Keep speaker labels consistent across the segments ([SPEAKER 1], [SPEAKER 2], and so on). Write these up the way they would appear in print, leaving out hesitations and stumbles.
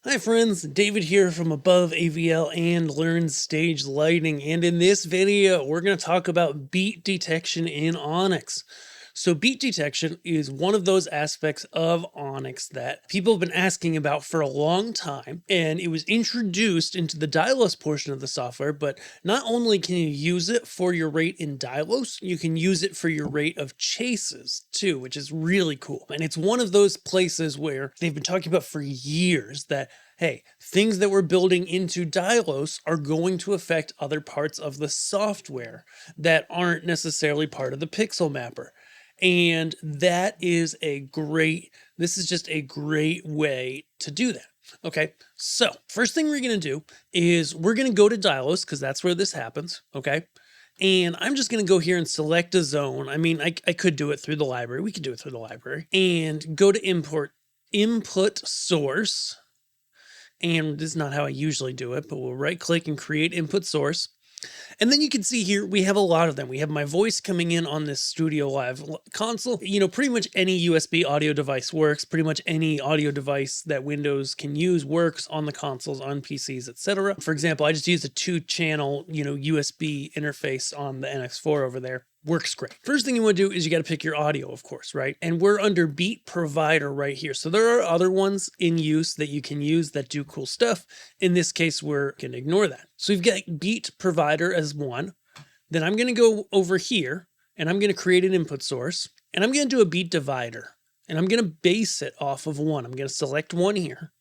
[SPEAKER 1] Hi friends, David here from Above AVL and Learn Stage Lighting, and in this video we're going to talk about beat detection in Onyx. So beat detection is one of those aspects of Onyx that people have been asking about for a long time, and it was introduced into the Dylos portion of the software, but not only can you use it for your rate in Dylos, you can use it for your rate of chases too, which is really cool. And it's one of those places where they've been talking about for years that hey, things that we're building into Dylos are going to affect other parts of the software that aren't necessarily part of the pixel mapper. And this is just a great way to do that. Okay, so first thing we're going to do is we're going to go to Dylos because that's where this happens. Okay, and I'm just going to go here and select a zone. I mean, I could do it through the library. We could do it through the library and go to input source. And this is not how I usually do it, but we'll right click and create input source. And then you can see here, we have a lot of them. We have my voice coming in on this Studio Live console. You know, pretty much any USB audio device works. Pretty much any audio device that Windows can use works on the consoles, on PCs, etc. For example, I just used a 2-channel, USB interface on the NX4 over there. Works great. First thing you want to do is you got to pick your audio, of course, right? And we're under Beat Provider right here. So there are other ones in use that you can use that do cool stuff. In this case, we're going to ignore that. So we've got Beat Provider as one. Then I'm going to go over here and I'm going to create an input source and I'm going to do a beat divider and I'm going to base it off of 1. I'm going to select 1 here.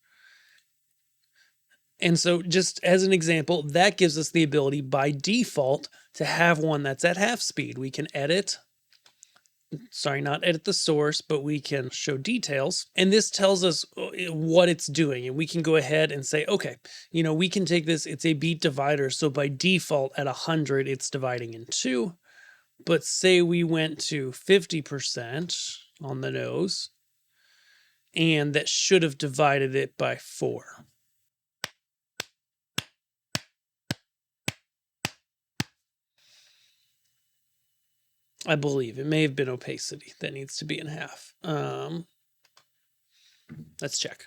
[SPEAKER 1] And so just as an example, that gives us the ability by default to have one that's at half speed. We can not edit the source, but we can show details. And this tells us what it's doing. And we can go ahead and say, okay, we can take this, it's a beat divider. So by default at 100, it's dividing in 2. But say we went to 50% on the nose, and that should have divided it by 4. I believe it may have been opacity that needs to be in half. Let's check.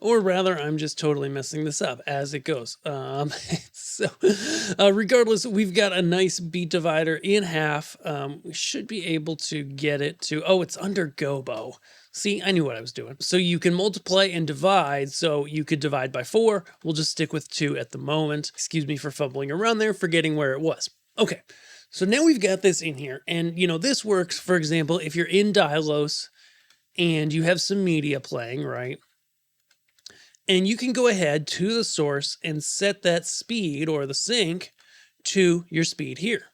[SPEAKER 1] Or rather, I'm just totally messing this up as it goes. Regardless, we've got a nice beat divider in half. We should be able to get it to, it's under Gobo. See, I knew what I was doing. So you can multiply and divide. So you could divide by 4. We'll just stick with 2 at the moment. Excuse me for fumbling around there, forgetting where it was. Okay, so now we've got this in here. And, this works, for example, if you're in Dylos and you have some media playing, right? And you can go ahead to the source and set that speed or the sync to your speed here.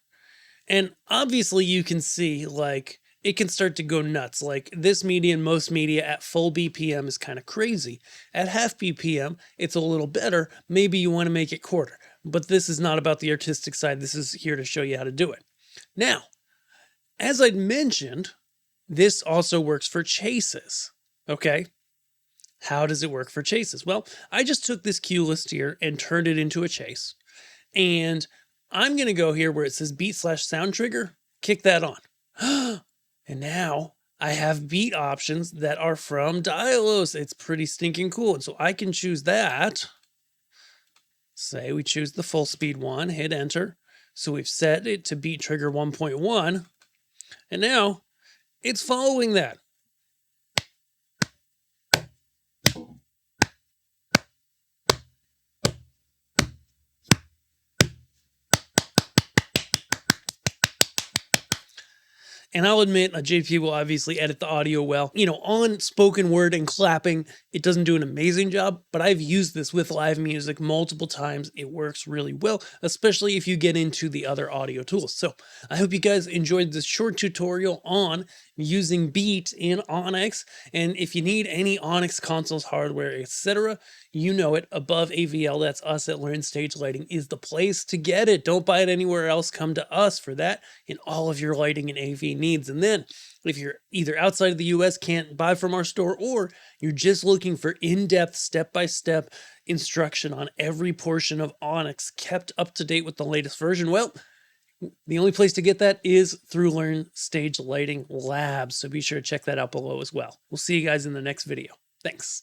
[SPEAKER 1] And obviously you can see like it can start to go nuts. Like this media and most media at full BPM is kind of crazy. At half BPM, it's a little better. Maybe you want to make it quarter, but this is not about the artistic side. This is here to show you how to do it. Now, as I'd mentioned, this also works for chases. Okay. How does it work for chases? Well, I just took this cue list here and turned it into a chase. And I'm going to go here where it says beat/sound trigger, kick that on. And now I have beat options that are from Dylos. It's pretty stinking cool. And so I can choose that. Say we choose the full speed one, hit enter. So we've set it to beat trigger 1.1. And now it's following that. And I'll admit, a JP will obviously edit the audio well. On spoken word and clapping, it doesn't do an amazing job, but I've used this with live music multiple times. It works really well, especially if you get into the other audio tools. So I hope you guys enjoyed this short tutorial on using Beat in Onyx. And if you need any Onyx consoles, hardware, etc., you know it. Above AVL, that's us at Learn Stage Lighting, is the place to get it. Don't buy it anywhere else. Come to us for that in all of your lighting and AV needs. And then if you're either outside of the US, can't buy from our store, or you're just looking for in-depth, step-by-step instruction on every portion of Onyx kept up to date with the latest version, well, The only place to get that is through Learn Stage Lighting Labs. So be sure to check that out below as well. We'll see you guys in the next video. Thanks.